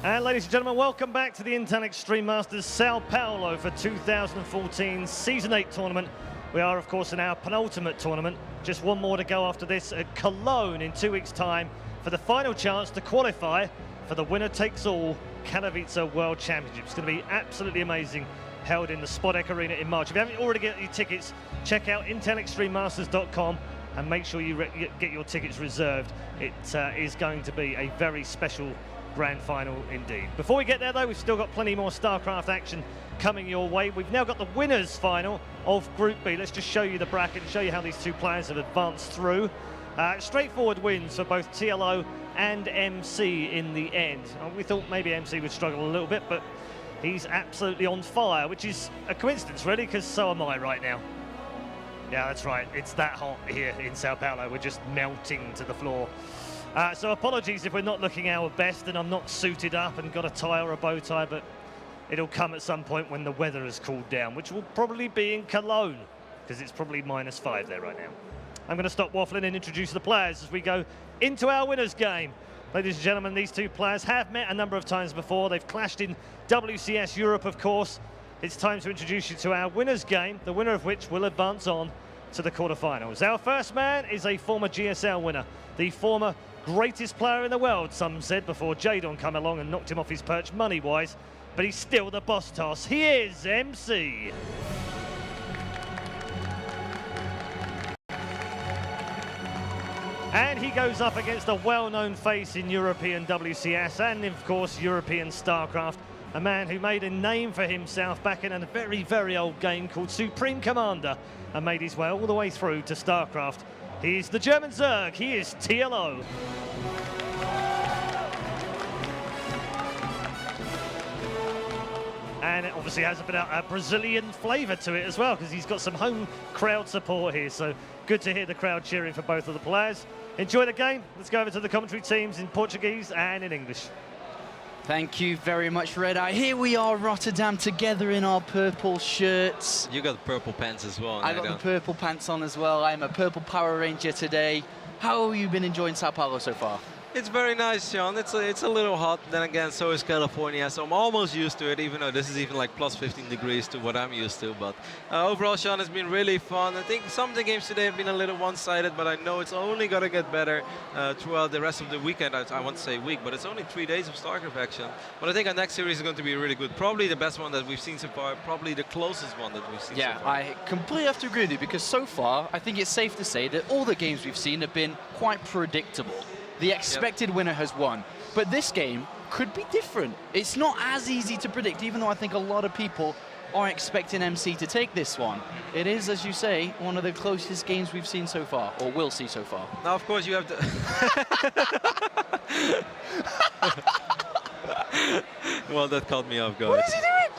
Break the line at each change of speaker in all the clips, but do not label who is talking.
And ladies and gentlemen, welcome back to the Intel Extreme Masters Sao Paulo for 2014 Season 8 tournament. We are, of course, in our penultimate tournament. Just one more to go after this at Cologne in 2 weeks' time for the final chance to qualify for the winner-takes-all Katowice World Championship. It's going to be absolutely amazing, held in the Spodek Arena in March. If you haven't already got your tickets, check out intelextrememasters.com and make sure you get your tickets reserved. It is going to be a very special grand final indeed. Before we get there though, we've still got plenty more StarCraft action coming your way. We've now got the winners final of Group B. Let's just show you the bracket and show you how these two players have advanced through. Straightforward wins for both TLO and MC in the end. We thought maybe MC would struggle a little bit, but he's absolutely on fire, which is a coincidence really, because so am I right now. Yeah, that's right, it's that hot here in Sao Paulo. We're just melting to the floor. So apologies if we're not looking our best and I'm not suited up and got a tie or a bow tie, but it'll come at some point when the weather has cooled down, which will probably be in Cologne, because it's probably -5 there right now. I'm going to stop waffling and introduce the players as we go into our winners game. Ladies and gentlemen, these two players have met a number of times before. They've clashed in WCS Europe, of course. It's time to introduce you to our winners game, the winner of which will advance on to the quarterfinals. Our first man is a former GSL winner, the former greatest player in the world, some said, before Jadon come along and knocked him off his perch money-wise, but he's still the boss toss. He is MC. And he goes up against a well-known face in European WCS and, of course, European StarCraft, a man who made a name for himself back in a very, very old game called Supreme Commander and made his way all the way through to StarCraft. He's the German Zerg. He is TLO. And it obviously has a bit of a Brazilian flavour to it as well, because he's got some home crowd support here. So good to hear the crowd cheering for both of the players. Enjoy the game. Let's go over to the commentary teams in Portuguese and in English.
Thank you very much, Red Eye. Here we are, Rotterdam, together in our purple shirts.
You got purple pants as well.
I got the purple pants on as well. I'm a purple Power Ranger today. How have you been enjoying Sao Paulo so far?
It's very nice, Sean. It's a little hot. Then again, so is California. So I'm almost used to it, even though this is even like plus 15 degrees to what I'm used to. But overall, Sean, it's been really fun. I think some of the games today have been a little one-sided, but I know it's only going to get better throughout the rest of the weekend. I want to say week, but it's only 3 days of StarCraft action. But I think our next series is going to be really good. Probably the best one that we've seen so far. Probably the closest one that we've seen so far.
Yeah, I completely have to agree with you, because so far, I think it's safe to say that all the games we've seen have been quite predictable. The expected winner has won. But this game could be different. It's not as easy to predict, even though I think a lot of people are expecting MC to take this one. It is, as you say, one of the closest games we've seen so far, or will see so far.
Now, of course, you have to... Well, that caught me off guard.
What is he doing?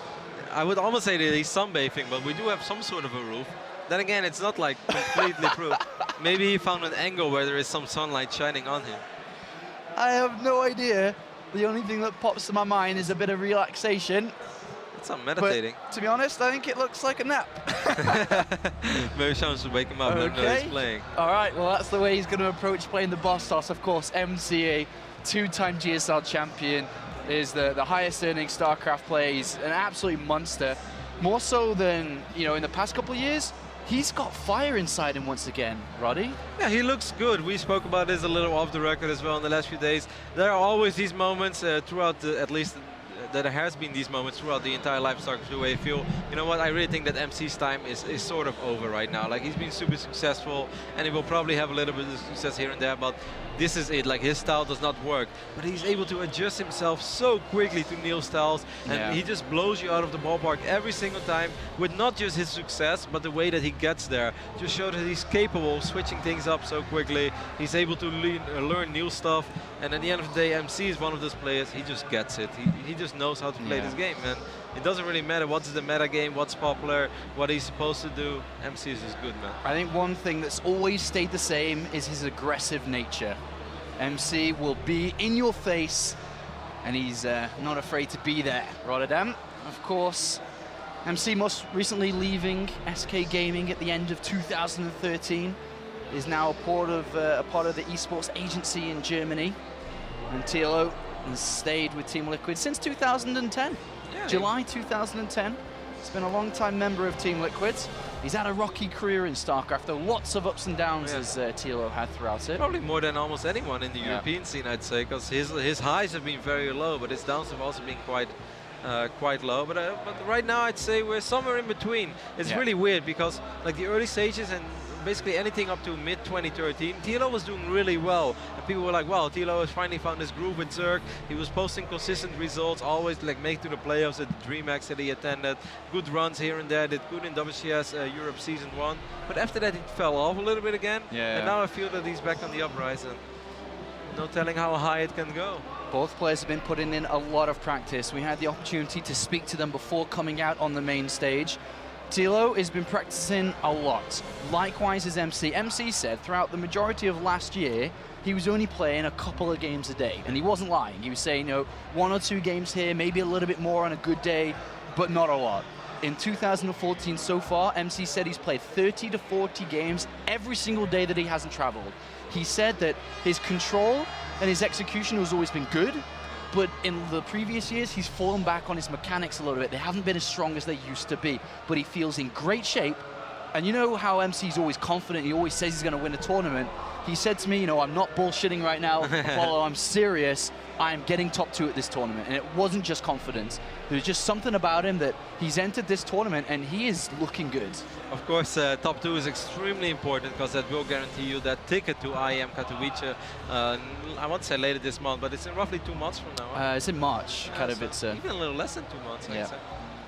I would almost say that he's sunbathing, but we do have some sort of a roof. Then again, it's not like completely proof. Maybe he found an angle where there is some sunlight shining on him.
I have no idea. The only thing that pops to my mind is a bit of relaxation.
It's not meditating.
But, to be honest, I think it looks like a nap.
Maybe someone should wake him up. Let him know he's playing.
All right, well, that's the way he's going to approach playing the boss toss. Of course, MCA, two-time GSL champion, is the highest earning StarCraft player. He's an absolute monster. More so than, you know, in the past couple of years. He's got fire inside him once again, Roddy.
Yeah, he looks good. We spoke about this a little off the record as well in the last few days. There are always these moments throughout, at least there has been these moments throughout the entire life of StarCraft where you feel, you know what, I really think that MC's time is sort of over right now. Like, he's been super successful, and he will probably have a little bit of success here and there, but this is it. Like, his style does not work, but he's able to adjust himself so quickly to new styles, and he just blows you out of the ballpark every single time with not just his success, but the way that he gets there. Just show that he's capable of switching things up so quickly. He's able to learn new stuff, and at the end of the day, MC is one of those players. He just gets it. He just knows how to play this game, and it doesn't really matter what's the meta game, what's popular, what he's supposed to do. MC is just good, man.
I think one thing that's always stayed the same is his aggressive nature. MC will be in your face, and he's not afraid to be there. Rotterdam, of course, MC most recently leaving SK Gaming at the end of 2013, is now a part of the esports agency in Germany. And TLO and stayed with Team Liquid since 2010.
Yeah,
July 2010. He's been a long-time member of Team Liquid. He's had a rocky career in StarCraft, though lots of ups and downs as TLO had throughout it.
Probably more than almost anyone in the European scene, I'd say, because his highs have been very low, but his downs have also been quite low. But right now, I'd say we're somewhere in between. It's really weird because like the early stages and basically anything up to mid-2013, TLO was doing really well. And people were like, wow, TLO has finally found his groove with Zerg. He was posting consistent results, always like make to the playoffs at the DreamHack that he attended. Good runs here and there, did good in WCS Europe Season 1. But after that, it fell off a little bit again. And now I feel that he's back on the uprise. And no telling how high it can go.
Both players have been putting in a lot of practice. We had the opportunity to speak to them before coming out on the main stage. TLO has been practicing a lot. Likewise as MC. MC said throughout the majority of last year, he was only playing a couple of games a day. And he wasn't lying. He was saying, you know, 1 or 2 games here, maybe a little bit more on a good day, but not a lot. In 2014 so far, MC said he's played 30 to 40 games every single day that he hasn't traveled. He said that his control and his execution has always been good, but in the previous years, he's fallen back on his mechanics a little bit. They haven't been as strong as they used to be, but he feels in great shape. And you know how MC's always confident, he always says he's going to win a tournament. He said to me, you know, I'm not bullshitting right now, Apollo, I'm serious. I'm getting top 2 at this tournament. And it wasn't just confidence. There's just something about him that he's entered this tournament and he is looking good.
Of course, top 2 is extremely important because that will guarantee you that ticket to IEM Katowice. I won't say later this month, but it's in roughly 2 months from now.
It's in March,
so even a little less than 2 months, I'd say.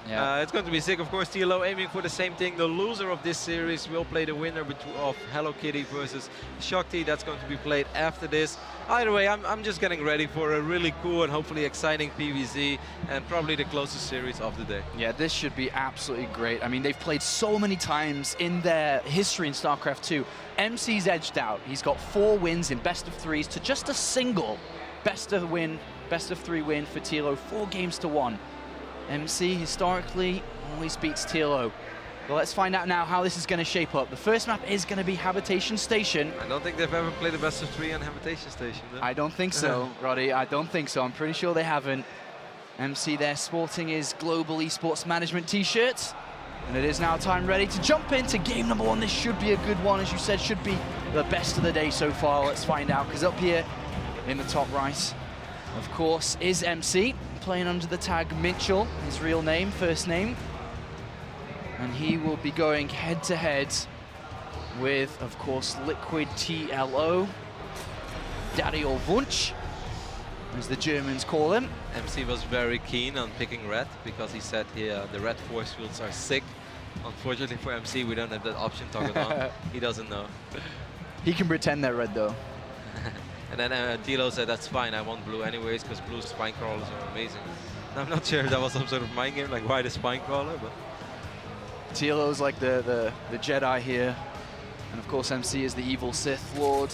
Yeah.
It's going to be sick, of course. TLO aiming for the same thing. The loser of this series will play the winner of Hello Kitty versus Shakti. That's going to be played after this. Either way, I'm just getting ready for a really cool and hopefully exciting PvZ and probably the closest series of the day.
Yeah, this should be absolutely great. I mean, they've played so many times in their history in StarCraft 2. MC's edged out. He's got 4 wins in best of 3s to just a single best of 3 win for TLO, 4 games to 1. MC historically always beats TLO. But let's find out now how this is going to shape up. The first map is going to be Habitation Station.
I don't think they've ever played a best of 3 on Habitation Station, though.
I don't think so, Roddy. I don't think so. I'm pretty sure they haven't. MC there sporting his Global Esports Management t-shirt. And it is now time ready to jump into game number 1. This should be a good one, as you said, should be the best of the day so far. Let's find out, because up here in the top right, of course, is MC, playing under the tag Mitchell, his real name, first name. And he will be going head-to-head with, of course, Liquid TLO, Dario Wunsch, as the Germans call him.
MC was very keen on picking red because he said the red force fields are sick. Unfortunately for MC, we don't have that option toggled on. He doesn't know.
He can pretend they're red, though.
And then TLO said, that's fine, I want blue anyways, because blue spine crawlers are amazing. And I'm not sure if that was some sort of mind game, like why the spine crawler, but...
TLO's like the Jedi here. And of course MC is the evil Sith Lord.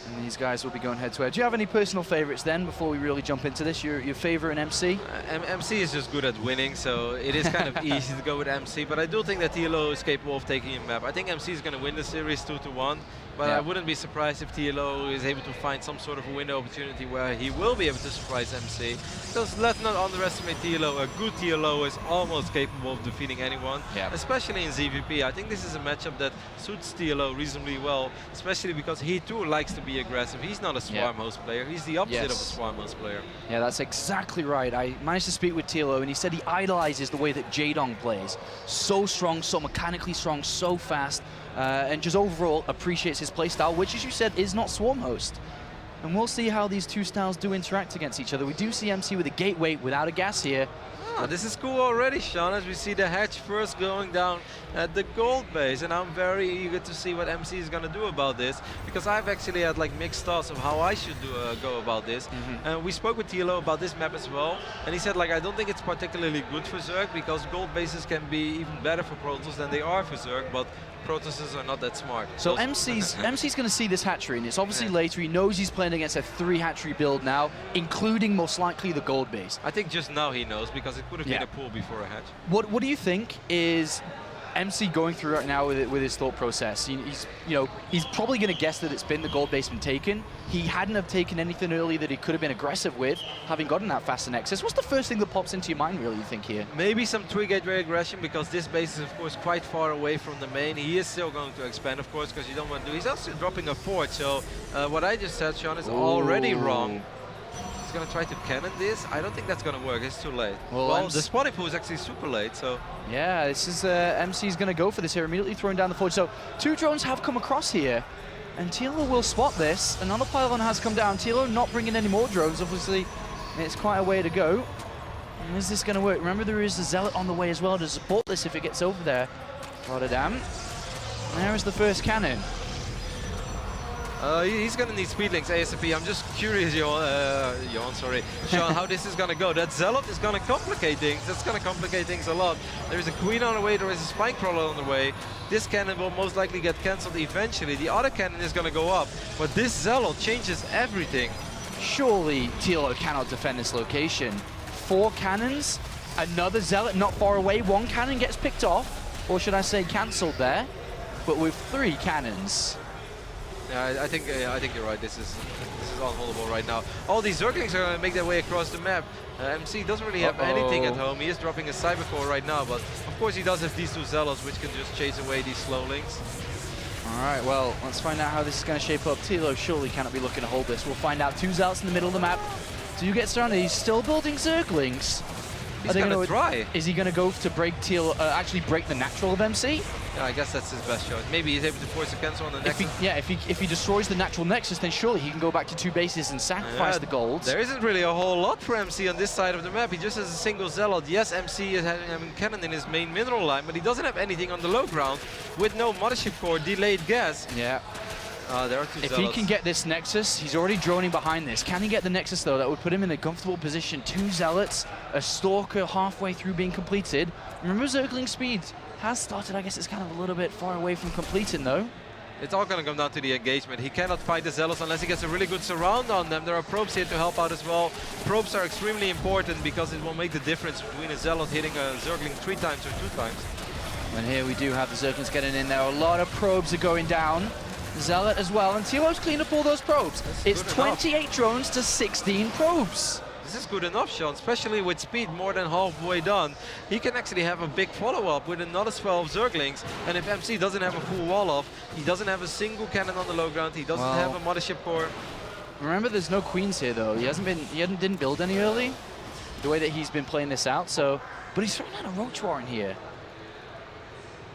And these guys will be going head to head. Do you have any personal favorites then, before we really jump into this? Your favorite in MC?
MC is just good at winning, so it is kind of easy to go with MC. But I do think that TLO is capable of taking a map. I think MC is going to win the series 2-1. But I wouldn't be surprised if TLO is able to find some sort of a window opportunity where he will be able to surprise MC. Because let's not underestimate TLO. A good TLO is almost capable of defeating anyone, especially in ZVP. I think this is a matchup that suits TLO reasonably well, especially because he too likes to be aggressive. He's not a Swarm host player. He's the opposite of a Swarm host player.
Yeah, that's exactly right. I managed to speak with TLO and he said he idolizes the way that Jaedong plays. So strong, so mechanically strong, so fast. And just overall appreciates his playstyle, which, as you said, is not Swarm host. And we'll see how these two styles do interact against each other. We do see MC with a gateway without a gas here.
Oh, this is cool already, Sean, as we see the hatch first going down at the gold base. And I'm very eager to see what MC is going to do about this, because I've actually had like mixed thoughts of how I should go about this. And we spoke with TLO about this map as well. And he said, like, I don't think it's particularly good for Zerg, because gold bases can be even better for Protoss than they are for Zerg. But Protosses are not that smart.
So MC's going to see this hatchery, and it's obviously later. He knows he's playing against a 3 hatchery build now, including most likely the gold base.
I think just now he knows, because it could have been a pool before a hatch.
What do you think is MC going through right now with his thought process. He's probably going to guess that it's been the gold base been taken. He hadn't have taken anything early that he could have been aggressive with, having gotten that faster Nexus. What's the first thing that pops into your mind, really, you think, here?
Maybe some 3-gateway aggression, because this base is, of course, quite far away from the main. He is still going to expand, of course, because you don't want to do... He's also dropping a fort, so what I just said, Sean, is already wrong. He's going to try to cannon this. I don't think that's going to work. It's too late. Well, the spawning pool is actually super late, so...
Yeah, this is... MC's going to go for this here, immediately throwing down the forge. So 2 drones have come across here, and TLO will spot this. Another pylon has come down. TLO not bringing any more drones, obviously. It's quite a way to go. And is this going to work? Remember, there is a Zealot on the way as well to support this if it gets over there. Rotterdam. There is the first cannon.
He's going to need speed links ASAP. I'm just curious, Sean, how this is going to go. That Zealot is going to complicate things. That's going to complicate things a lot. There's a Queen on the way. There is a Spine Crawler on the way. This cannon will most likely get cancelled eventually. The other cannon is going to go up. But this Zealot changes everything.
Surely TLO cannot defend this location. 4 cannons, another Zealot not far away. 1 cannon gets picked off, or should I say cancelled there. But with 3 cannons.
Yeah, I think you're right. This is unholdable right now. All these Zerglings are going to make their way across the map. MC doesn't really have anything at home. He is dropping a Cyber Core right now, but of course he does have these 2 Zealots, which can just chase away these slow links.
All right, well, let's find out how this is going to shape up. TLO surely cannot be looking to hold this. We'll find out. 2 Zealots in the middle of the map. Do you get surrounded? He's still building Zerglings.
He's going to try.
Is he going to go to break actually break the natural of MC?
Yeah, I guess that's his best shot. Maybe he's able to force a cancel on the Nexus.
If he destroys the natural Nexus, then surely he can go back to 2 bases and sacrifice the gold.
There isn't really a whole lot for MC on this side of the map. He just has a single Zealot. Yes, MC is having a cannon in his main mineral line, but he doesn't have anything on the low ground with no Mothership Core, delayed gas.
Yeah.
There are 2
If
Zealots.
he can get this Nexus, he's already droning behind this. Can he get the Nexus, though? That would put him in a comfortable position. 2 Zealots, a Stalker halfway through being completed. Remember, Zergling speed has started. I guess it's kind of a little bit far away from completing, though.
It's all going to come down to the engagement. He cannot fight the Zealots unless he gets a really good surround on them. There are probes here to help out as well. Probes are extremely important because it will make the difference between a Zealot hitting a Zergling 3 times or 2 times.
And here we do have the Zerglings getting in there. A lot of probes are going down. Zealot as well, and TLO's cleaned up all those probes. It's 28 drones to 16 probes.
This is good enough, Sean, especially with speed more than halfway done. He can actually have a big follow-up with another 12 Zerglings, and if MC doesn't have a full wall-off, he doesn't have a single cannon on the low ground, he doesn't have a Mothership Core.
Remember, there's no Queens here, though. He didn't build any early, the way that he's been playing this out, so... But he's throwing out a Roach Warren here.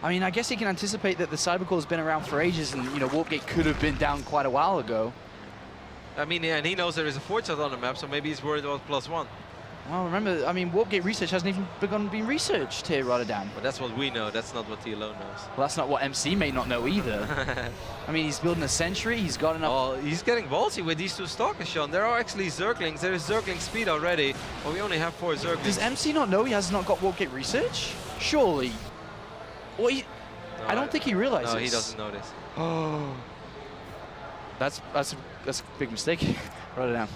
I mean, I guess he can anticipate that the Cybercore has been around for ages, and, Warp Gate could have been down quite a while ago.
I mean, and he knows there is a fort shot on the map, so maybe he's worried about +1.
Well, remember, I mean, Warp Gate research hasn't even begun being researched here, Rotterdam.
But that's what we know, that's not what TLO knows.
Well, that's not what MC may not know either. I mean, he's building a Sentry, he's got enough...
Oh, he's getting ballsy with these 2 Stalkers, Sean. There are actually Zerglings, there is Zergling speed already, but we only have 4 Zerglings.
Does MC not know he has not got Warp Gate research? Surely. Well, I don't think he realizes.
No, he doesn't know this.
Oh. That's a big mistake. Write it down.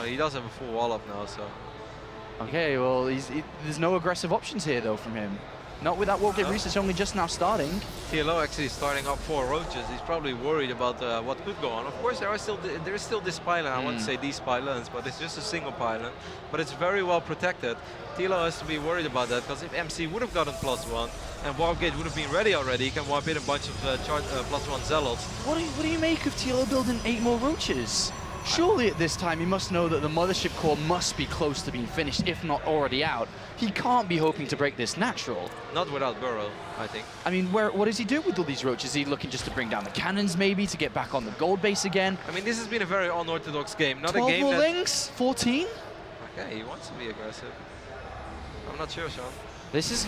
He does have a full wall up now, so...
Okay, well, there's no aggressive options here, though, from him. Not with that Warp Gate research only just now starting.
TLO actually starting up 4 roaches. He's probably worried about what could go on. Of course, there is still this pylon. I want to say these pylons, but it's just a single pylon. But it's very well protected. TLO has to be worried about that, because if MC would have gotten +1 and Warp Gate would have been ready already, he can wipe in a bunch of +1 Zealots.
What do you make of TLO building 8 more roaches? Surely at this time he must know that the Mothership Core must be close to being finished, if not already out. He can't be hoping to break this natural.
Not without Burrow, I think.
I mean, what does he do with all these roaches? Is he looking just to bring down the cannons, maybe, to get back on the gold base again?
I mean, this has been a very unorthodox game. Not
12
a game
more
that...
links? 14?
Okay, he wants to be aggressive. I'm not sure, Sean.
This is...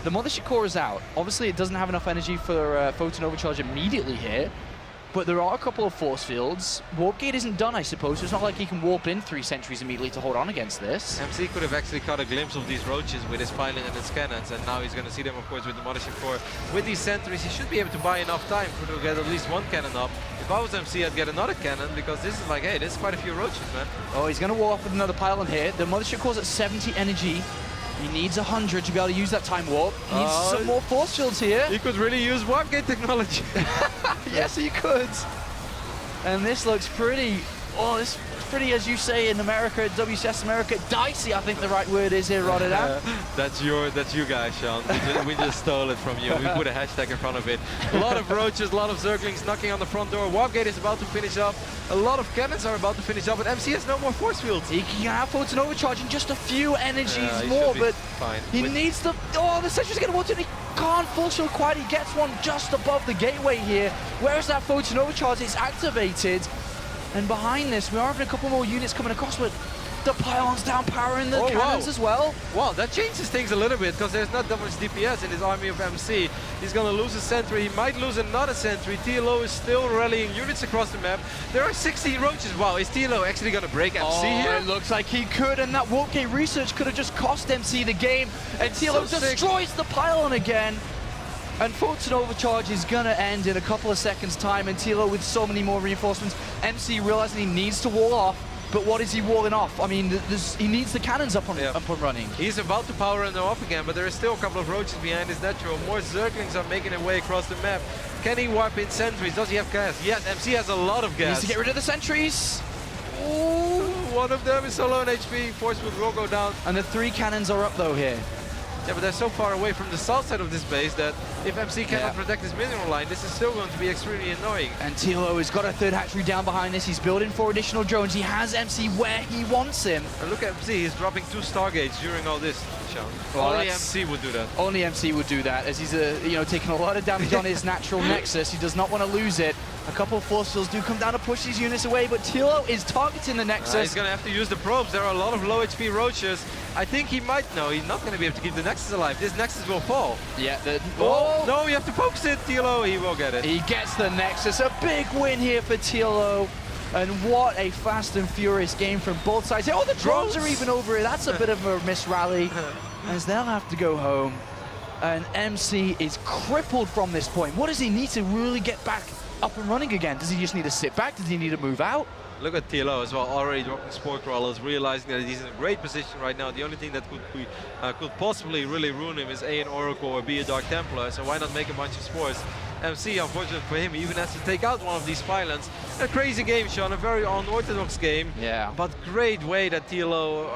The Mothership Core is out. Obviously, it doesn't have enough energy for Photon Overcharge immediately here. But there are a couple of force fields. Warp Gate isn't done, I suppose. It's not like he can warp in 3 sentries immediately to hold on against this.
MC could have actually caught a glimpse of these roaches with his pylon and his cannons, and now he's going to see them, of course, with the Mothership Core. With these sentries, he should be able to buy enough time to get at least 1 cannon up. If I was MC, I'd get another cannon, because this is like, hey, there's quite a few roaches, man.
Oh, he's going to wall off with another pylon here. The Mothership Core's at 70 energy. He needs 100 to be able to use that time warp. He needs some more force fields here.
He could really use warp gate technology.
Yes, he could. And this looks pretty, this is pretty, as you say in America, WCS America, dicey, I think the right word is here, Rotterdam.
That's you guys, Sean. We just stole it from you. We put a hashtag in front of it. A lot of roaches, a lot of zerglings knocking on the front door. Warpgate is about to finish up. A lot of cannons are about to finish up, but MC has no more force fields.
He can have Photon Overcharge in just a few energies more, but
fine.
he needs the... Oh, the Sentry's going to want it. He can't full shield quite. He gets one just above the gateway here. Where is that Photon Overcharge? It's activated. And behind this, we are having a couple more units coming across, but the pylons down powering the cannons as well.
Wow, that changes things a little bit, because there's not that much DPS in his army of MC. He's going to lose a sentry. He might lose another sentry. TLO is still rallying units across the map. There are 16 roaches. Wow, is TLO actually going to break MC here?
It looks like he could, and that Warpgate research could have just cost MC the game. And TLO destroys the pylon again. And Photon Overcharge is going to end in a couple of seconds' time, and TLO with so many more reinforcements. MC realizing he needs to wall off, but what is he walling off? I mean, he needs the cannons up and running.
He's about to power them off again, but there is still a couple of roaches behind his natural. More Zerglings are making their way across the map. Can he warp in sentries? Does he have gas? Yes, MC has a lot of gas.
He needs to get rid of the sentries.
Ooh, one of them is so low on HP. Force field will go down.
And the 3 cannons are up though here.
Yeah, but they're so far away from the south side of this base that if MC cannot protect his mineral line, this is still going to be extremely annoying.
And TLO has got a 3rd hatchery down behind this. He's building 4 additional drones. He has MC where he wants him.
And look at MC, he's dropping 2 Stargates during all this, Sean.
Well,
only MC would do that.
Only MC would do that, as he's taking a lot of damage on his natural Nexus. He does not want to lose it. A couple of force fields do come down to push these units away, but TLO is targeting the Nexus.
He's going to have to use the probes. There are a lot of low HP roaches. I think he might know. He's not going to be able to keep the Nexus alive. This Nexus will fall.
Yeah.
No, you have to focus it, TLO. He will get it.
He gets the Nexus. A big win here for TLO. And what a fast and furious game from both sides. Oh, the drones are even over here. That's a bit of a miss rally, as they'll have to go home. And MC is crippled from this point. What does he need to really get back up and running again? Does he just need to sit back? Does he need to move out?
Look at TLO as well, already dropping Spore Crawlers, realizing that he's in a great position right now. The only thing that could possibly really ruin him is A, an Oracle, or B, a Dark Templar, so why not make a bunch of Spores? MC, unfortunate for him, he even has to take out one of these pylons. A crazy game, Sean, a very unorthodox game.
Yeah.
But great way that TLO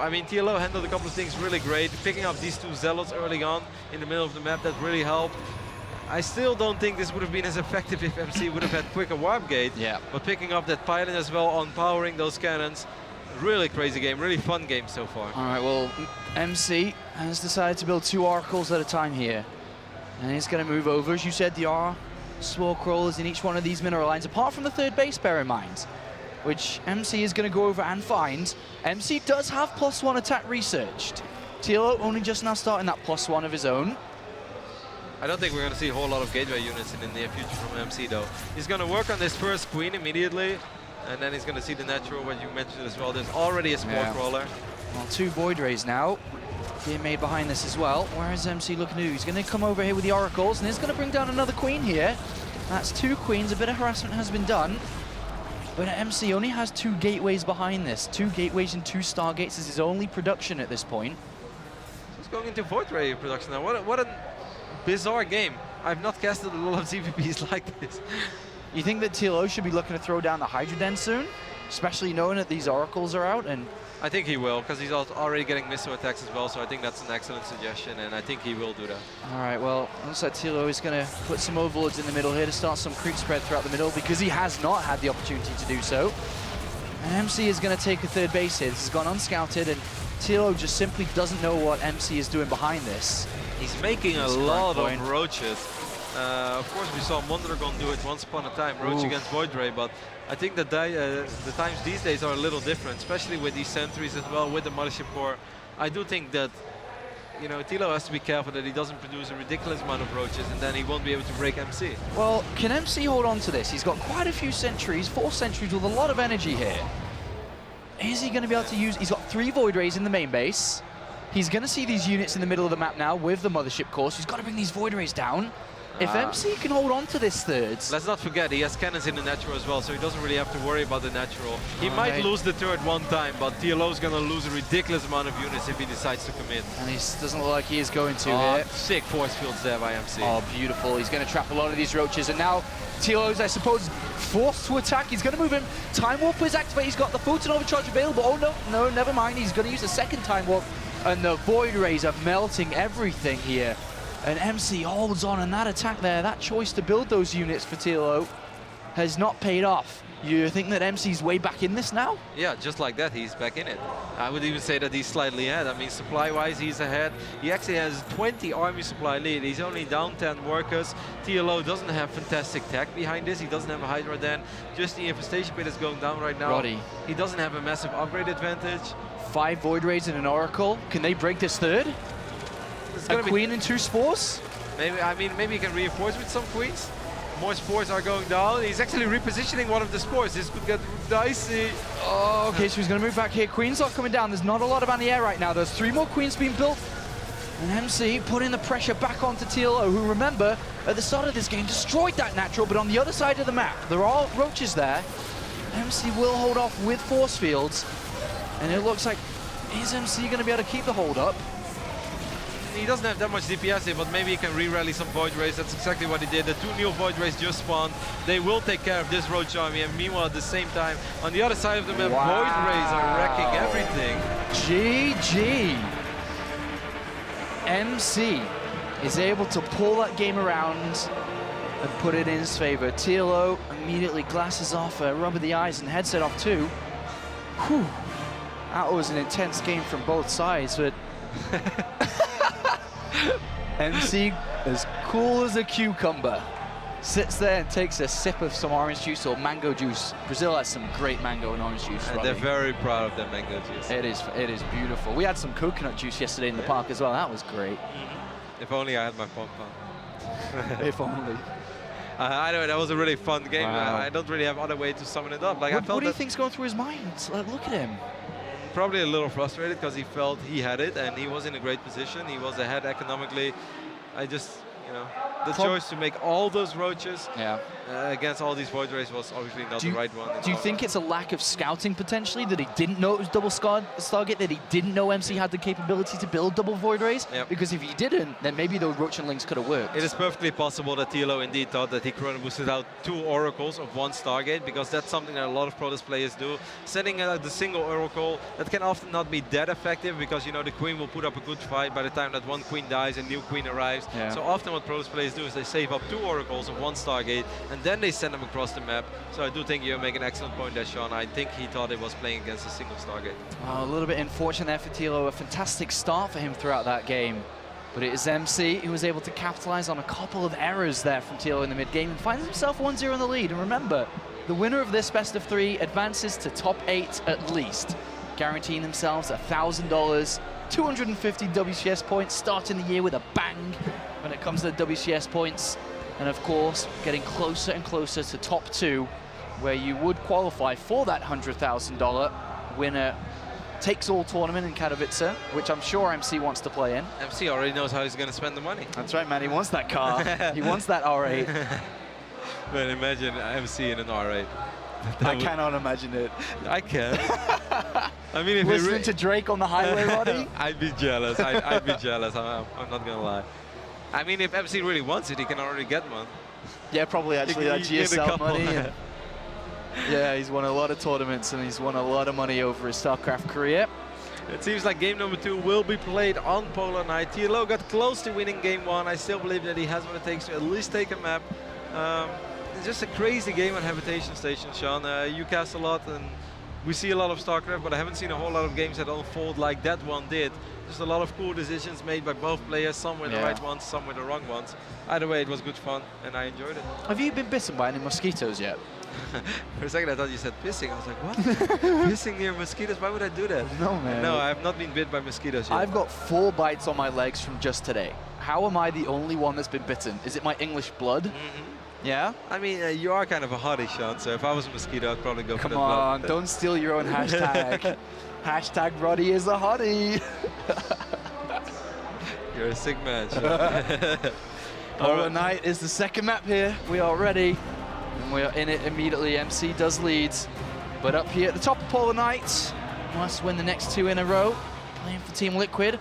handled a couple of things really great. Picking up these 2 Zealots early on in the middle of the map, that really helped. I still don't think this would have been as effective if MC would have had quicker warp gate.
Yeah.
But picking up that pylon as well, on powering those cannons, really crazy game, really fun game so far.
All right, well, MC has decided to build 2 oracles at a time here. And he's going to move over, as you said, there are Spore Crawlers in each one of these mineral lines, apart from the 3rd base, bear in mind, which MC is going to go over and find. MC does have +1 attack researched. TLO only just now starting that +1 of his own.
I don't think we're going to see a whole lot of gateway units in the near future from MC though. He's going to work on this first queen immediately, and then he's going to see the natural, what you mentioned as well. There's already a Spore Crawler.
Well, 2 Void Rays now being made behind this as well. Where is MC looking to do? He's going to come over here with the Oracles, and he's going to bring down another Queen here. That's 2 Queens. A bit of harassment has been done. But MC only has 2 gateways behind this. 2 gateways and 2 Stargates is his only production at this point.
So he's going into Void Ray production now. What a bizarre game. I've not casted a lot of CVPs like this.
You think that TLO should be looking to throw down the Hydra Den soon? Especially knowing that these Oracles are out? And
I think he will, because he's already getting missile attacks as well, so I think that's an excellent suggestion, and I think he will do that.
All right, well, looks like TLO is going to put some Overlords in the middle here to start some creep spread throughout the middle, because he has not had the opportunity to do so. And MC is going to take a 3rd base here. This has gone unscouted, and TLO just simply doesn't know what MC is doing behind this.
He's making a lot of roaches. Of course, we saw Mondragon do it once upon a time, roach against Void Ray, but I think that the times these days are a little different, especially with these sentries as well, with the Mothership Core. I do think that, you know, TLO has to be careful that he doesn't produce a ridiculous amount of roaches, and then he won't be able to break MC.
Well, can MC hold on to this? He's got quite a few sentries, 4 sentries with a lot of energy here. Is he going to be able to use... He's got 3 Void Rays in the main base. He's going to see these units in the middle of the map now with the Mothership Core, so he's got to bring these Void Rays down. If MC can hold on to this third...
Let's not forget, he has cannons in the natural as well, so he doesn't really have to worry about the natural. He might lose the third one time, but TLO is going to lose a ridiculous amount of units if he decides to commit.
And he doesn't look like he is going to here.
Sick force fields there by MC.
Oh, beautiful. He's going to trap a lot of these roaches, and now TLO's, I suppose, forced to attack. He's going to move him. Time Warp is activated. He's got the Photon Overcharge available. Oh, no, never mind. He's going to use the second Time Warp, and the Void Rays are melting everything here. And MC holds on, and that attack there, that choice to build those units for TLO has not paid off. You think that MC's way back in this now?
Yeah, just like that, he's back in it. I would even say that he's slightly ahead. I mean, supply-wise, he's ahead. He actually has 20 army supply lead. He's only down 10 workers. TLO doesn't have fantastic tech behind this. He doesn't have a Hydra Den. Just the infestation pit is going down right now.
Roddy.
He doesn't have a massive upgrade advantage.
5 Void Rays and an Oracle. Can they break this third? A Queen and 2 Spores?
Maybe, I mean, maybe he can reinforce with some Queens. More Spores are going down. He's actually repositioning one of the Spores. This could get dicey.
Oh, okay, so he's going to move back here. Queens are coming down. There's not a lot of anti-air right now. There's 3 more Queens being built. And MC putting the pressure back onto TLO, who, remember, at the start of this game, destroyed that natural, but on the other side of the map, there are roaches there. MC will hold off with force fields. And it looks like, is MC going to be able to keep the hold up?
He doesn't have that much DPS here, but maybe he can re-rally some Void Rays. That's exactly what he did. The 2 new Void Rays just spawned. They will take care of this Roach army, and meanwhile, at the same time, on the other side of the map, Void Rays are wrecking everything.
GG. MC is able to pull that game around and put it in his favor. TLO immediately glasses off, rubber the eyes, and headset off too. Whew. That was an intense game from both sides, but MC, as cool as a cucumber, sits there and takes a sip of some orange juice or mango juice. Brazil has some great mango and orange juice.
And they're very proud of their mango juice.
It is beautiful. We had some coconut juice yesterday in the park as well. That was great.
If only I had my pom-pom.
If only.
I know, that was a really fun game.
Wow.
I don't really have other way to sum it up. Like,
What do you think's going through his mind? Like, look at him.
Probably a little frustrated because he felt he had it and he was in a great position. He was ahead economically. I just, you know, the choice to make all those roaches against all these Void Rays was obviously not the right one.
Do you think it's a lack of scouting potentially, that he didn't know it was double Stargate, that he didn't know MC had the capability to build double Void Rays?
Yep.
Because if he didn't, then maybe those Roach and Links could have worked.
It is perfectly possible that TLO indeed thought that he chrono boosted out 2 oracles of 1 Stargate, because that's something that a lot of Protoss players do. Sending out the single oracle, that can often not be that effective, because, you know, the Queen will put up a good fight. By the time that one Queen dies, a new Queen arrives. So often what Protoss players do is they save up 2 oracles of 1 Stargate, and then they send them across the map. So I do think you make an excellent point there, Sean. I think he thought it was playing against a single Stargate.
A little bit unfortunate there for TLO. A fantastic start for him throughout that game. But it is MC who was able to capitalize on a couple of errors there from TLO in the mid-game and finds himself 1-0 in the lead. And remember, the winner of this best of 3 advances to top 8 at least, guaranteeing themselves $1,000, 250 WCS points, starting the year with a bang when it comes to the WCS points. And of course, getting closer and closer to top 2, where you would qualify for that $100,000 winner takes all tournament in Katowice, which I'm sure MC wants to play in.
MC already knows how he's going to spend the money.
That's right, man. He wants that car. He wants that R8.
But imagine MC in an R8.
I cannot imagine it.
I can. I mean, if
listening to Drake on the highway, Roddy?
I'd be jealous. I'd be jealous. I'm not going to lie. I mean, if MC really wants it, he can already get one.
Yeah, probably actually that GSL money. And yeah, he's won a lot of tournaments and he's won a lot of money over his StarCraft career.
It seems like game number 2 will be played on Polar Night. TLO got close to winning game 1. I still believe that he has what it takes to at least take a map. It's just a crazy game on Habitation Station, Sean. You cast a lot and we see a lot of StarCraft, but I haven't seen a whole lot of games that unfold like that one did. Just a lot of cool decisions made by both players, some with the right ones, some with the wrong ones. Either way, it was good fun and I enjoyed it.
Have you been bitten by any mosquitoes yet?
For a second I thought you said pissing. I was like, what? Pissing near mosquitoes? Why would I do that?
No, man.
No, I have not been bit by mosquitoes yet.
I've got 4 bites on my legs from just today. How am I the only one that's been bitten? Is it my English blood? Yeah?
I mean, you are kind of a hottie, Sean, so if I was a mosquito, I'd probably go for the blood.
Come on, don't steal your own hashtag. Hashtag Roddy is a hottie.
You're a sick man, Sean.
Polar Night is the second map here. We are ready, and we are in it immediately. MC does lead, but up here at the top of Polar Night, must win the next 2 in a row. Playing for Team Liquid,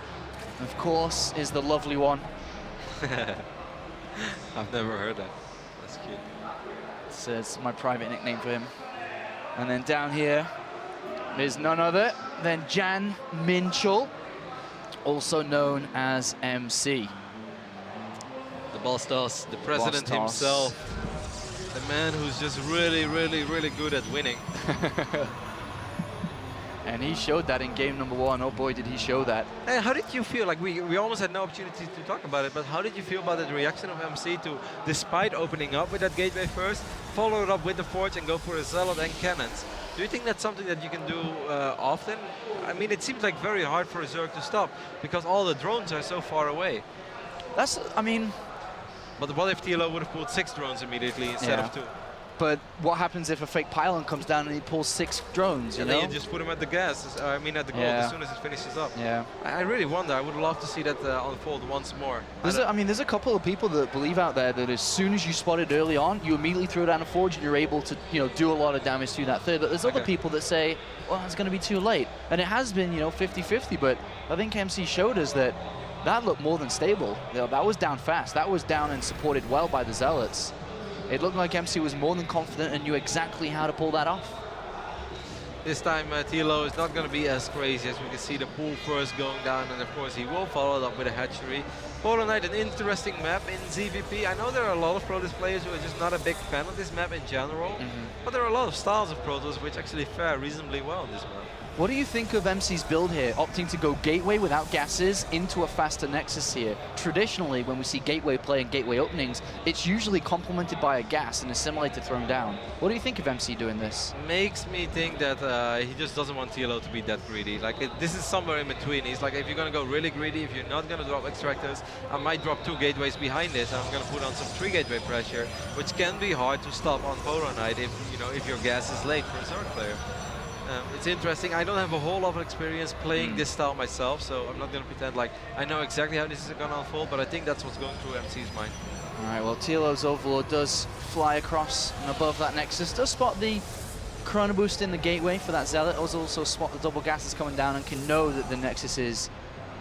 of course, is the lovely one.
I've never heard that. That's cute.
It's my private nickname for him. And then down here is none other than Jan Minchel, also known as MC.
The Bostos, the president himself. The man who's just really, really, really good at winning.
And he showed that in game number 1. Oh boy, did he show that.
Hey, how did you feel? Like we almost had no opportunity to talk about it, but how did you feel about the reaction of MC to, despite opening up with that gateway first, follow it up with the Forge and go for a Zealot and Cannons? Do you think that's something that you can do often? I mean, it seems like very hard for a Zerg to stop because all the drones are so far away.
That's, I mean...
But what if TLO would have pulled 6 drones immediately instead of 2?
But what happens if a fake pylon comes down and he pulls 6 drones, you know?
Then you just put them at the gas, I mean at the gold, as soon as it finishes up.
Yeah.
I really wonder, I would love to see that unfold once more.
I mean, there's a couple of people that believe out there that as soon as you spot it early on, you immediately throw down a Forge and you're able to, you know, do a lot of damage to that third. But there's other people that say, well, it's going to be too late. And it has been, you know, 50-50, but I think MC showed us that that looked more than stable. You know, that was down fast. That was down and supported well by the Zealots. It looked like MC was more than confident and knew exactly how to pull that off.
This time TLO is not going to be as crazy as we can see the pool first going down, and of course he will follow it up with a hatchery. Polar Night, an interesting map in ZVP. I know there are a lot of Protoss players who are just not a big fan of this map in general, but there are a lot of styles of Protoss which actually fare reasonably well in this map.
What do you think of MC's build here, opting to go Gateway without gases into a faster Nexus here? Traditionally, when we see Gateway play and Gateway openings, it's usually complemented by a gas and assimilator thrown down. What do you think of MC doing this?
Makes me think that he just doesn't want TLO to be that greedy. Like this is somewhere in between. He's like, if you're going to go really greedy, if you're not going to drop extractors, I might drop 2 gateways behind this, and I'm going to put on some 3 gateway pressure, which can be hard to stop on Polar Night if your gas is late for a Zerg player. It's interesting. I don't have a whole lot of experience playing this style myself, so I'm not going to pretend like I know exactly how this is going to unfold, but I think that's what's going through MC's mind.
All right, well, TLO's Overlord does fly across and above that Nexus, does spot the Chrono Boost in the gateway for that Zealot, also spot the double gases coming down and can know that the Nexus is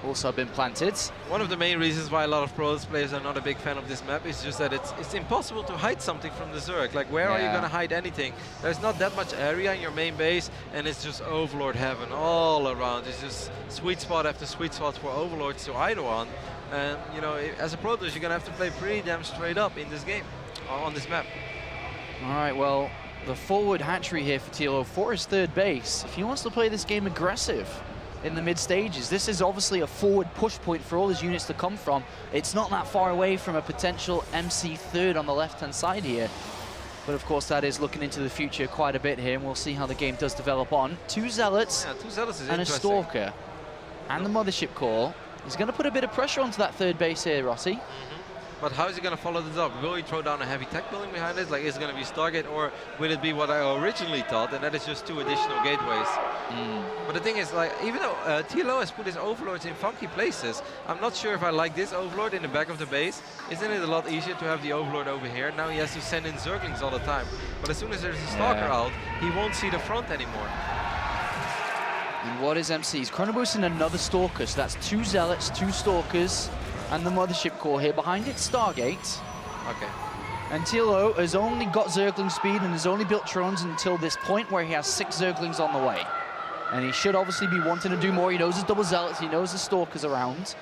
also been planted.
One of the main reasons why a lot of Protoss players are not a big fan of this map is just that it's impossible to hide something from the Zerg. Like, where are you going to hide anything? There's not that much area in your main base, and it's just Overlord heaven all around. It's just sweet spot after sweet spot for Overlords to idle on. And, you know, as a Protoss, you're going to have to play pretty damn straight up in this game, on this map.
All right, well, the forward hatchery here for TLO for his third base. If he wants to play this game aggressive in the mid stages, this is obviously a forward push point for all his units to come from. It's not that far away from a potential MC third on the left-hand side here. But of course, that is looking into the future quite a bit here, and we'll see how the game does develop on. 2 Zealots, and a Stalker. And the Mothership Core. He's going to put a bit of pressure onto that third base here, Rossi.
But how is he going to follow this up? Will he throw down a heavy tech building behind it? Like, is it going to be Stargate, or will it be what I originally thought, and that is just 2 additional gateways? But the thing is, like, even though TLO has put his Overlords in funky places, I'm not sure if I like this Overlord in the back of the base. Isn't it a lot easier to have the Overlord over here? Now he has to send in Zerglings all the time. But as soon as there's a Stalker out, he won't see the front anymore.
And what is MC's? Chrono Boost and another Stalker, so that's 2 Zealots, 2 Stalkers, and the Mothership Core here. Behind it, Stargate.
Okay.
And TLO has only got Zergling speed and has only built drones until this point where he has 6 Zerglings on the way. And he should obviously be wanting to do more. He knows his double Zealots, he knows the Stalkers around.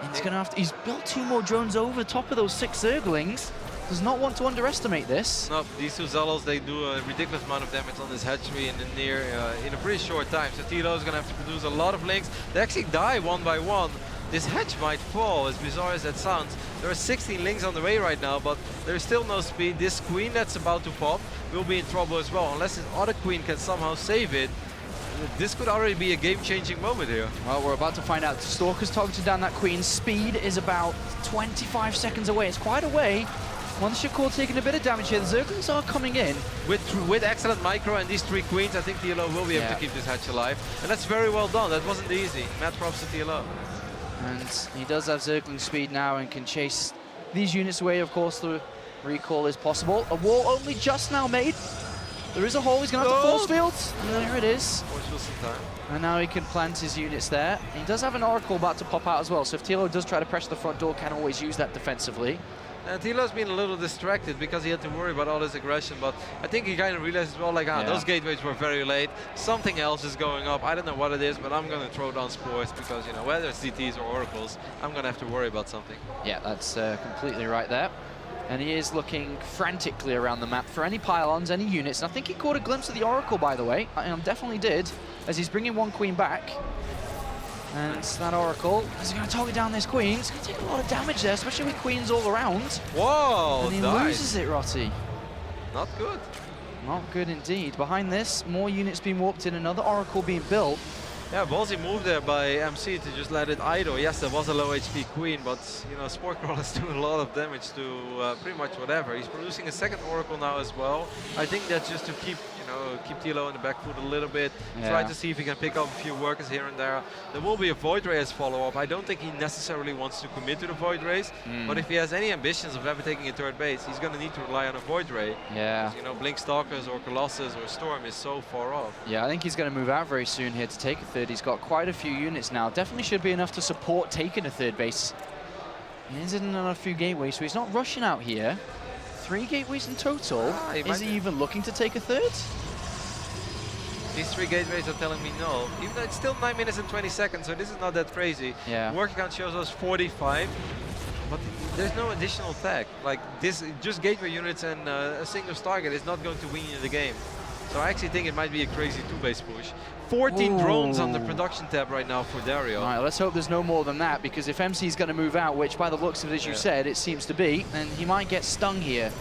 And he's gonna have to, he's built 2 more drones over the top of those 6 Zerglings. Does not want to underestimate this.
No, these 2 Zealots, they do a ridiculous amount of damage on this hatchery in the near, in a pretty short time. So TLO is gonna have to produce a lot of links. They actually die one by one. This hatch might fall, as bizarre as that sounds. There are 16 links on the way right now, but there's still no speed. This queen that's about to pop will be in trouble as well, unless this other queen can somehow save it. This could already be a game-changing moment here.
Well, we're about to find out. Stalker's targeted down that queen. Speed is about 25 seconds away. It's quite away. Mothership Core taking a bit of damage here. The Zerglings are coming in.
With excellent micro and these 3 queens, I think TLO will be able to keep this hatch alive. And that's very well done. That wasn't easy. Mad props to TLO.
And he does have Zergling speed now and can chase these units away, of course, the recall is possible. A wall only just now made. There is a hole, he's going to have to force field. There it is.
Force field some time.
And now he can plant his units there. He does have an Oracle about to pop out as well, so if TLO does try to pressure the front door, can always use that defensively.
TLO's been a little distracted because he had to worry about all this aggression, but I think he kind of realized as well, like, those gateways were very late. Something else is going up. I don't know what it is, but I'm going to throw down spores because, you know, whether it's CTs or Oracles, I'm going to have to worry about something.
Yeah, that's completely right there. And he is looking frantically around the map for any pylons, any units. And I think he caught a glimpse of the Oracle, by the way. I definitely did, as he's bringing one queen back. And that Oracle is going to target down this queen. It's going to take a lot of damage there, especially with queens all around.
Whoa,
and he loses it, Rotti.
Not good.
Not good indeed. Behind this, more units being warped in, another Oracle being built.
Yeah, ballsy move there by MC to just let it idle. Yes, there was a low HP queen, but, you know, Sport Crawl is doing a lot of damage to pretty much whatever. He's producing a second Oracle now as well. I think that's just to keep, you know, keep TLO in the back foot a little bit.
Yeah.
Try to see if he can pick up a few workers here and there. There will be a Void Ray as follow-up. I don't think he necessarily wants to commit to the Void Rays, but if he has any ambitions of ever taking a third base, he's going to need to rely on a Void Ray.
Yeah.
You know, Blink Stalkers or Colossus or Storm is so far off.
Yeah, I think he's going to move out very soon here to take a third. He's got quite a few units now. Definitely should be enough to support taking a third base. He's in on a few gateways, so he's not rushing out here. 3 gateways in total. Is he even looking to take a third?
These 3 gateways are telling me no. Even though it's still 9 minutes and 20 seconds, so this is not that crazy.
Yeah.
Work count shows us 45, but there's no additional tech. Like this, just gateway units and a single target is not going to win you the game. So I actually think it might be a crazy 2-base push. 14 drones on the production tab right now for Dario.
All right, let's hope there's no more than that, because if MC is going to move out, which by the looks of it, as you said, it seems to be, then he might get stung here.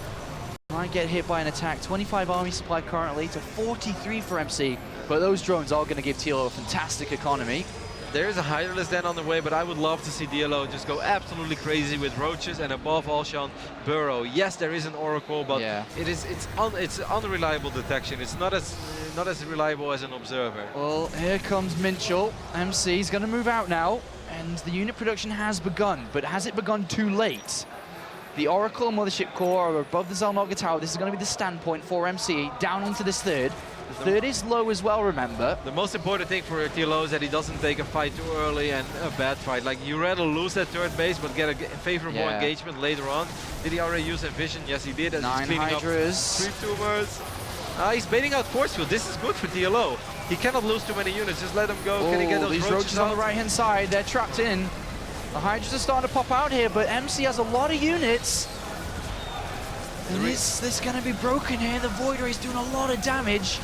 Might get hit by an attack. 25 army supply currently to 43 for MC, but those drones are going to give TLO a fantastic economy.
There is a Hydralisk den on the way, but I would love to see DLO just go absolutely crazy with roaches and above all, Sean, burrow. Yes, there is an Oracle, but it's unreliable detection. It's not as reliable as an observer.
Well, here comes Minchel. MC is going to move out now, and the unit production has begun, but has it begun too late? The Oracle and Mothership Core are above the Zalnoga Tower. This is going to be the standpoint for MC down into this third. The third is low as well, remember. The
most important thing for TLO is that he doesn't take a fight too early and a bad fight. Like, you rather lose that third base but get a favorable engagement later on. Did he already use Envision? Yes, he did.
9 Hydras.
3 tumors. He's baiting out force field. This is good for TLO. He cannot lose too many units. Just let him go. Can he get those
these roaches on the right-hand side? They're trapped in. The Hydras are starting to pop out here, but MC has a lot of units. Is this going to be broken here? The Void Ray is doing a lot of damage.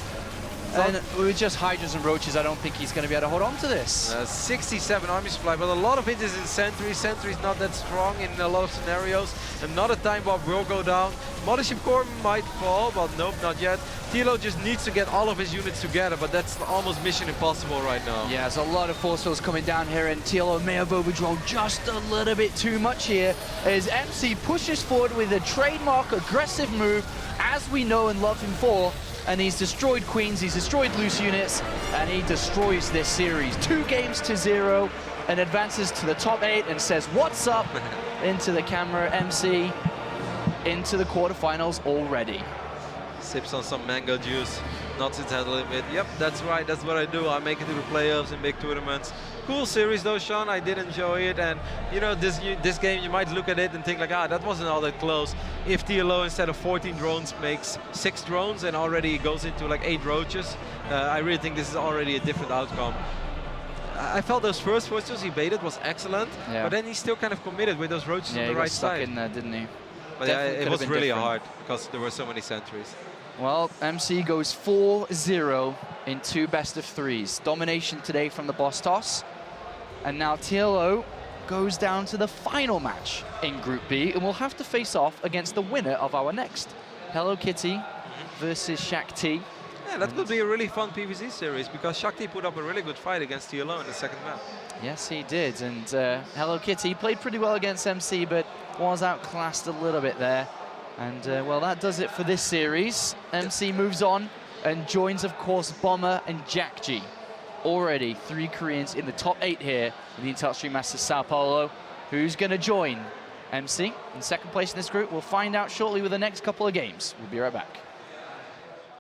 And with just Hydras and Roaches, I don't think he's going to be able to hold on to this.
67 army supply, but a lot of it is in Sentry. Sentry's not that strong in a lot of scenarios. Another time bomb will go down. Mothership Core might fall, but nope, not yet. TLO just needs to get all of his units together, but that's almost mission impossible right now.
Yeah, there's a lot of force fields coming down here, and TLO may have overdrove just a little bit too much here as MC pushes forward with a trademark aggressive move, as we know and love him for. And he's destroyed queens, he's destroyed loose units, and he destroys this series. 2-0 and advances to the top 8 and says, "What's up?" into the camera. MC into the quarterfinals already.
Sips on some mango juice, nods his head a little bit. Yep, that's right, that's what I do. I make it to the playoffs in big tournaments. Cool series though, Sean. I did enjoy it, and you know, this game you might look at it and think like, that wasn't all that close. If TLO instead of 14 drones makes 6 drones and already goes into like 8 roaches, I really think this is already a different outcome. I felt those first forces he baited was excellent, but then he still kind of committed with those roaches on the right side.
He got stuck in there, didn't he?
But yeah, it was really hard because there were so many sentries.
Well, MC goes 4-0 in 2 best-of-3s. Domination today from the boss toss. And now TLO goes down to the final match in Group B, and we'll have to face off against the winner of our next Hello Kitty versus Shakti.
Yeah, that could be a really fun PvZ series because Shakti put up a really good fight against TLO in the second map.
Yes, he did, and Hello Kitty played pretty well against MC, but was outclassed a little bit there. And, well, that does it for this series. MC moves on and joins, of course, Bomber and Jack G. Already 3 Koreans in the top 8 here in the Intel Stream Masters Sao Paulo. Who's going to join MC in second place in this group. We'll find out shortly with the next couple of games. We'll be right back.